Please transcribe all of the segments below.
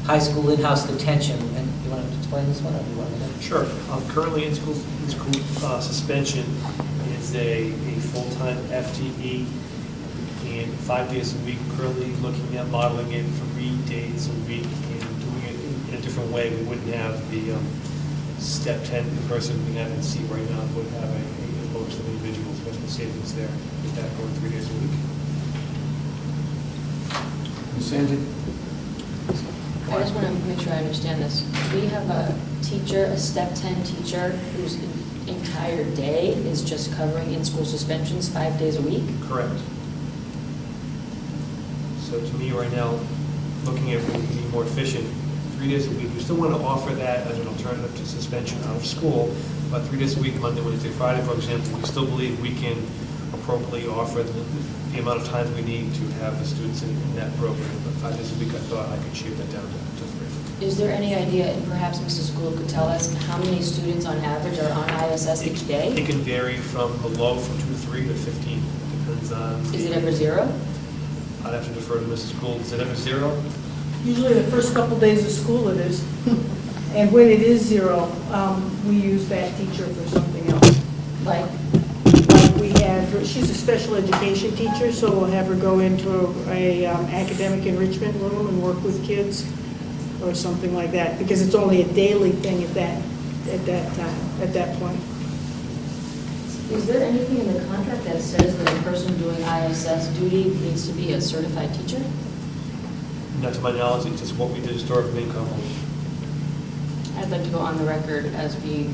high school in-house detention, and you want to explain this one, or do you want me to? Sure. Currently, in-school suspension is a full-time FTE, and 5 days a week. Currently looking at modeling it 3 days a week and doing it in a different way. We wouldn't have the step 10 person we have in C right now, would have a host of individual special savings there with that going 3 days a week. Ms. Sandy? I just want to make sure I understand this. We have a teacher, a step 10 teacher, whose entire day is just covering in-school suspensions 5 days a week? Correct. So to me, right now, looking at being more efficient, 3 days a week, we still want to offer that as an alternative to suspension out of school, but 3 days a week, Monday, Wednesday, Friday, for example, we still believe we can appropriately offer the amount of time we need to have the students in that program. But 5 days a week, I thought I could shave that down to 3. Is there any idea, and perhaps Mrs. Gould could tell us, how many students on average are on ISS each day? It can vary from the low from 2 to 3 to 15, depends on. Is it ever zero? I'd have to defer to Mrs. Gould. Is it ever zero? Usually the first couple days of school it is. And when it is zero, we use that teacher for something else. Like, We have, she's a special education teacher, so we'll have her go into a academic enrichment room and work with kids or something like that, because it's only a daily thing at that point. is there anything in the contract that says that a person doing ISS duty needs to be a certified teacher? Not to my knowledge, it's just what we did historically in Cumberland. I'd like to go on the record as being,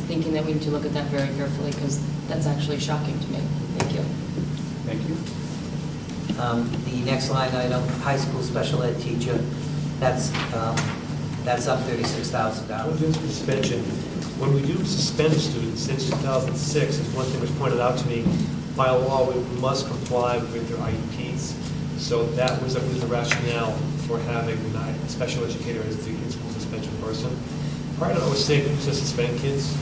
thinking that we need to look at that very carefully, because that's actually shocking to me. Thank you. Thank you. The next line item, high school special ed teacher, that's up $36,000. Suspension. When we do suspend a student since 2006, is one thing was pointed out to me, by law, we must comply with their IEPs. So that was the rationale for having a special educator as the in-school suspension person. Prior to 06, we used to suspend kids,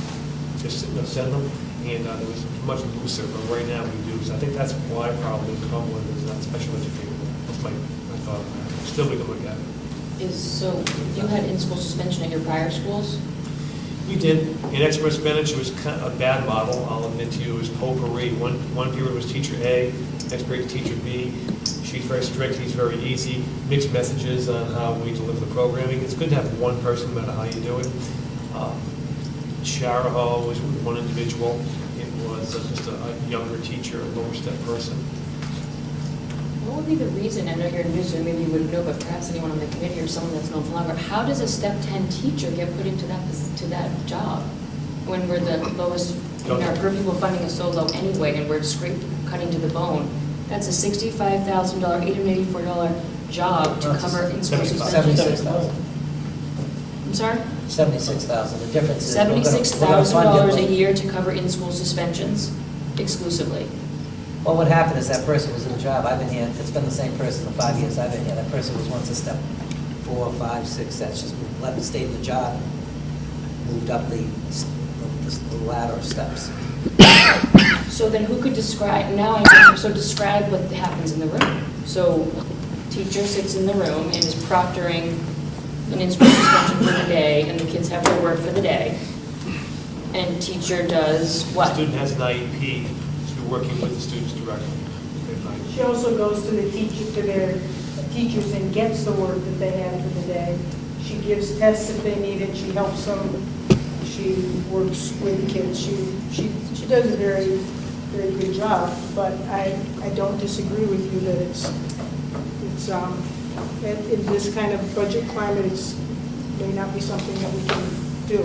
just send them, and it was much looser, but right now we do. So I think that's why probably Cumberland is not special educator. That's my thought. Still we can look at it. So you had in-school suspension at your prior schools? We did. In expert expenditure was kind of a bad model, I'll admit to you. It was potpourri. One period was teacher A, next period teacher B. She's very strict, he's very easy. Mixed messages on how we deliver the programming. It's good to have one person, no matter how you do it. Sharaho was one individual. It was just a younger teacher, a lower step person. What would be the reason, I know you're new, so maybe you wouldn't know, but perhaps anyone on the committee or someone that's known for longer, how does a step 10 teacher get put into that job when we're the lowest, our per pupil funding is so low anyway, and we're cutting to the bone? That's a $65,000, $884 job to cover in-school suspension. 76,000. I'm sorry? 76,000. The difference is we're gonna fund $76,000 it. a year to cover in-school suspensions exclusively. Well, what happened is that person was in the job. I've been here, it's been the same person the 5 years I've been here. That person was once a step 4, 5, 6, that's just stayed in the job, moved up the ladder of steps. So then who could describe, so describe what happens in the room. So teacher sits in the room and is proctoring an in-school suspension for the day, and the kids have their work for the day. And teacher does what? The student has an IEP, she's working with the students directly. She also goes to the their teachers and gets the work that they have for the day. She gives tests if they need it, she helps them, she works with kids, she does a very, very good job, but I don't disagree with you that it's in this kind of budget climate, it may not be something that we can do.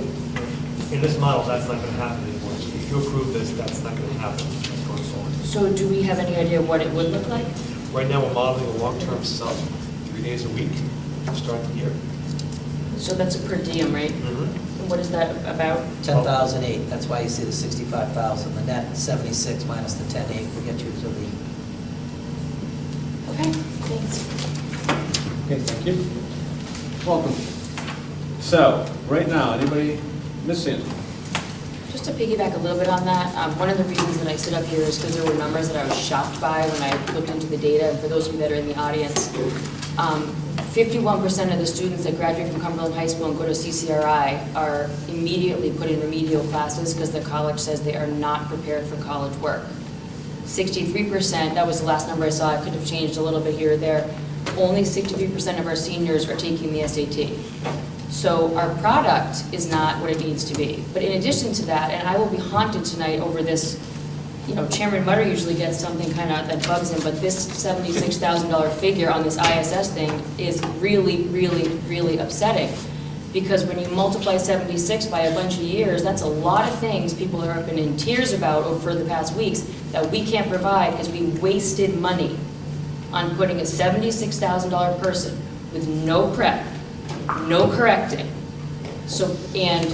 In this model, that's not going to happen anymore. If you approve this, that's not going to happen going forward. So do we have any idea what it would look like? Right now, we're modeling a long-term sub, 3 days a week to start the year. So that's a per diem, right? And what is that about? 10,008, that's why you see the 65,000. The net 76 minus the 10,8 will get you to the... Okay, thanks. Okay, thank you. Welcome. So, right now, anybody, Ms. Sandy? Just to piggyback a little bit on that, one of the reasons that I stood up here is because there were numbers that I was shocked by when I looked into the data. And for those of you that are in the audience, 51% of the students that graduate from Cumberland High School and go to CCRI are immediately put in remedial classes because the college says they are not prepared for college work. 63%, that was the last number I saw, it could have changed a little bit here or there, only 63% of our seniors are taking the SAT. So our product is not what it needs to be. But in addition to that, and I will be haunted tonight over this, you know, Chairman Mutter usually gets something kind of that bugs him, but this $76,000 figure on this ISS thing is really, really, really upsetting. Because when you multiply 76 by a bunch of years, that's a lot of things people have been in tears about over the past weeks that we can't provide because we wasted money on putting a $76,000 person with no prep, no correcting, and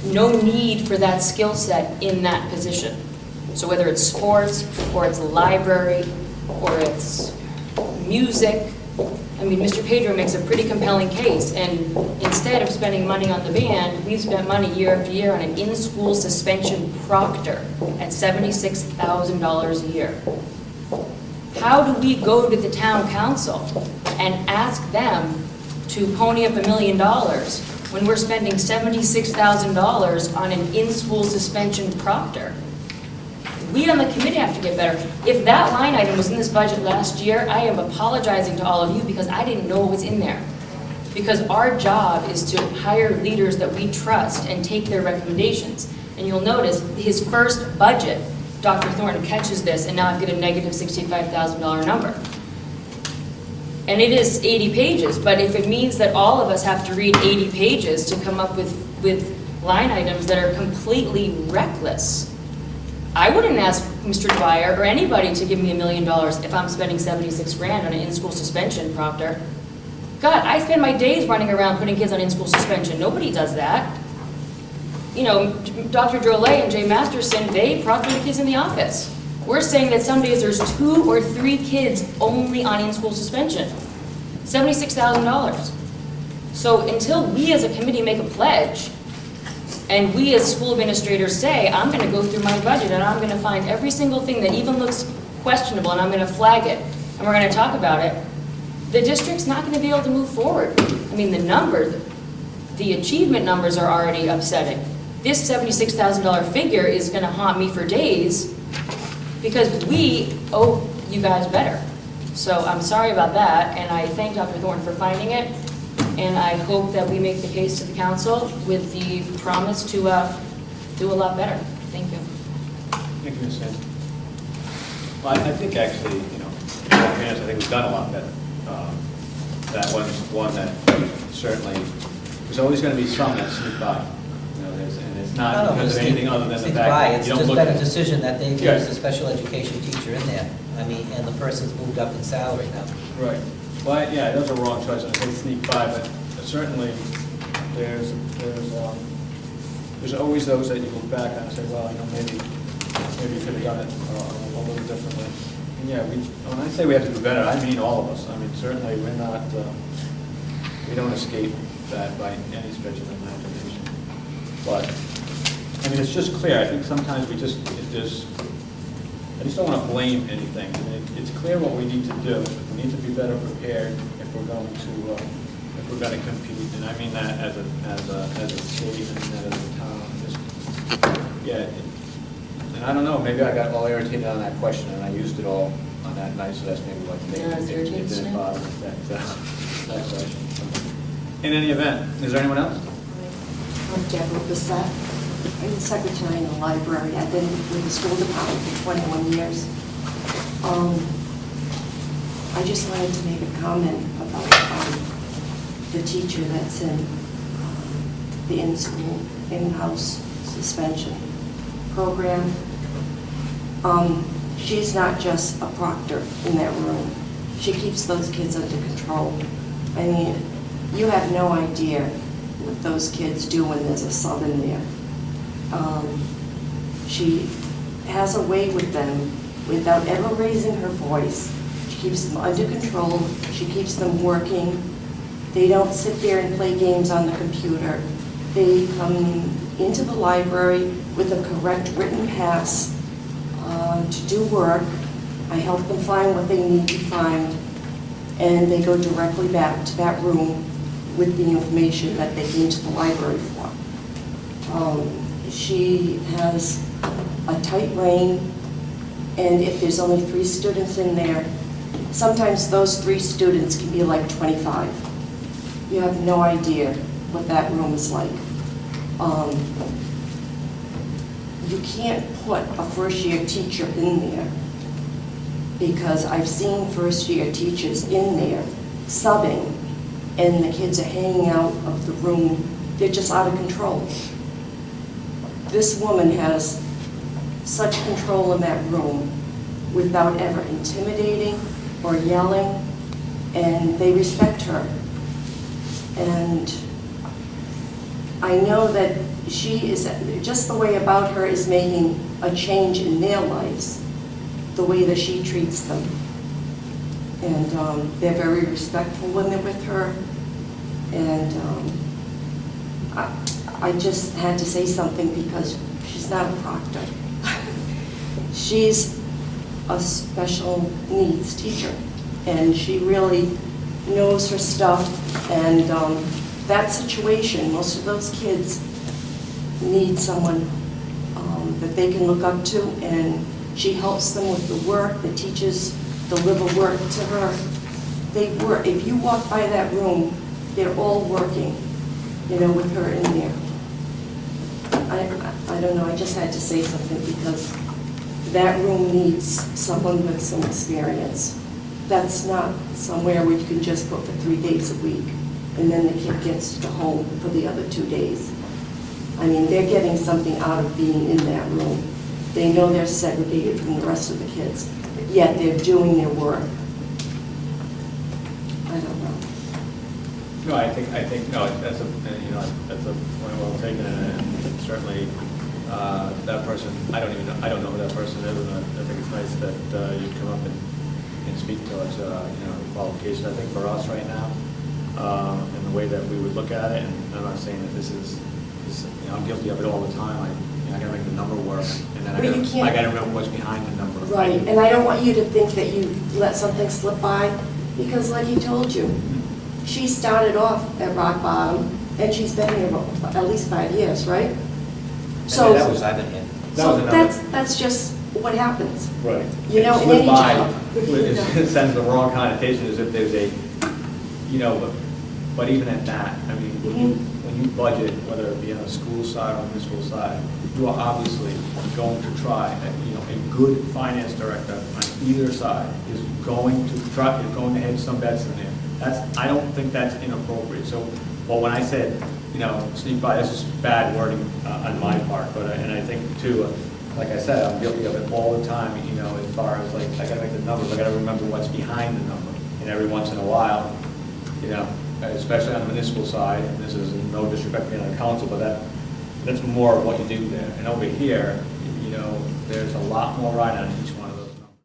no need for that skill set in that position. So whether it's sports, or it's library, or it's music, I mean, Mr. Pedro makes a pretty compelling case, and instead of spending money on the band, we've spent money year after year on an in-school suspension proctor at $76,000 a year. How do we go to the town council and ask them to pony up $1 million when we're spending $76,000 on an in-school suspension proctor? We on the committee have to get better. If that line item was in this budget last year, I am apologizing to all of you because I didn't know it was in there. Because our job is to hire leaders that we trust and take their recommendations. And you'll notice his first budget, Dr. Thornton catches this, and now I've got a negative $65,000 number. And it is 80 pages, but if it means that all of us have to read 80 pages to come up with line items that are completely reckless, I wouldn't ask Mr. Dwyer or anybody to give me $1 million if I'm spending 76 grand on an in-school suspension proctor. God, I spend my days running around putting kids on in-school suspension. Nobody does that. You know, Dr. Drolet and Jay Masterson, they proctor the kids in the office. We're saying that some days there's 2 or 3 kids only on in-school suspension. $76,000. So until we as a committee make a pledge, and we as school administrators say, I'm going to go through my budget and I'm going to find every single thing that even looks questionable and I'm going to flag it and we're going to talk about it, the district's not going to be able to move forward. I mean, the numbers, the achievement numbers are already upsetting. This $76,000 figure is going to haunt me for days because we owe you guys better. So I'm sorry about that, and I thank Dr. Thornton for finding it. And I hope that we make the case to the council with the promise to do a lot better. Thank you. Thank you, Ms. Sands. Well, I think actually, you know, in all fairness, I think we've done a lot better. That was one that certainly, there's always going to be some that sneak by. You know, and it's not because of anything other than the fact that It's you don't just look been at a it. decision that they gave the special education teacher in there. I mean, and the person's moved up in salary now. Right. Well, yeah, that was a wrong choice. I say sneak by, but certainly there's always those that you look back on and say, well, you know, maybe you could have done it a little differently. And yeah, when I say we have to do better, I mean all of us. I mean, certainly we're not, we don't escape that by any stretch of the imagination. But, I mean, it's just clear. I think sometimes I just don't want to blame anything. I mean, it's clear what we need to do. We need to be better prepared if we're going to compete, and I mean that as a state and as a town. And I don't know. Maybe I got all irritated on that question, and I used it all on that night. So that's maybe what it didn't bother me, that question. In any event, is there anyone else? I'm Deborah Bissett. I'm the secretary in the library. I've been with the school department for 21 years. I just wanted to make a comment about the teacher that's in the in-school, in-house suspension program. She's not just a proctor in that room. She keeps those kids under control. I mean, you have no idea what those kids do when there's a sub in there. She has a way with them without ever raising her voice. She keeps them under control. She keeps them working. They don't sit there and play games on the computer. They come into the library. with a correct written pass to do work. I help them find what they need to find, and they go directly back to that room with the information that they came to the library for. She has a tight rein, and if there's only 3 students in there, sometimes those 3 students can be like 25. You have no idea what that room is like. You can't put a first-year teacher in there, because I've seen first-year teachers in there subbing, and the kids are hanging out of the room. They're just out of control. This woman has such control in that room without ever intimidating or yelling, and they respect her. And I know that she is, just the way about her is making a change in their lives, the way that she treats them. And they're very respectful when they're with her. And I just had to say something because she's not a proctor. She's a special needs teacher, and she really knows her stuff. And that situation, most of those kids need someone that they can look up to, and she helps them with the work. The teachers deliver work to her. They work. If you walk by that room, they're all working, with her in there. I don't know, I just had to say something because that room needs someone with some experience. That's not somewhere where you can just go for 3 days a week, and then the kid gets to go home for the other 2 days. I mean, they're getting something out of being in that room. They know they're segregated from the rest of the kids, yet they're doing their work. I don't know. No, I think, no, that's a point well taken, and certainly, that person, I don't know who that person is, and I think it's nice that you come up and speak to us, qualifications. I think for us right now, and the way that we would look at it, and I'm not saying that this is I'm guilty of it all the time. I gotta make the number work, and then I gotta remember what's behind the number. Right, and I don't want you to think that you let something slip by, because like he told you, she started off at rock bottom, and she's been here at least 5 years, right? So that was, I've been here. So that's just what happens. Right. In any job. It sends the wrong connotation as if there's a, but even at that, I mean, when you budget, whether it be on the school side or municipal side, you are obviously going to try, a good finance director on either side is going to hedge some bets in there. I don't think that's inappropriate. So, well, when I said, sneak by, this is bad wording on my part, but and I think too, like I said, I'm guilty of it all the time. As far as like I gotta make the numbers, I gotta remember what's behind the number, and every once in a while, especially on the municipal side, and this is no disrespect being on the council, but that's more of what you do there. And over here, there's a lot more riding on each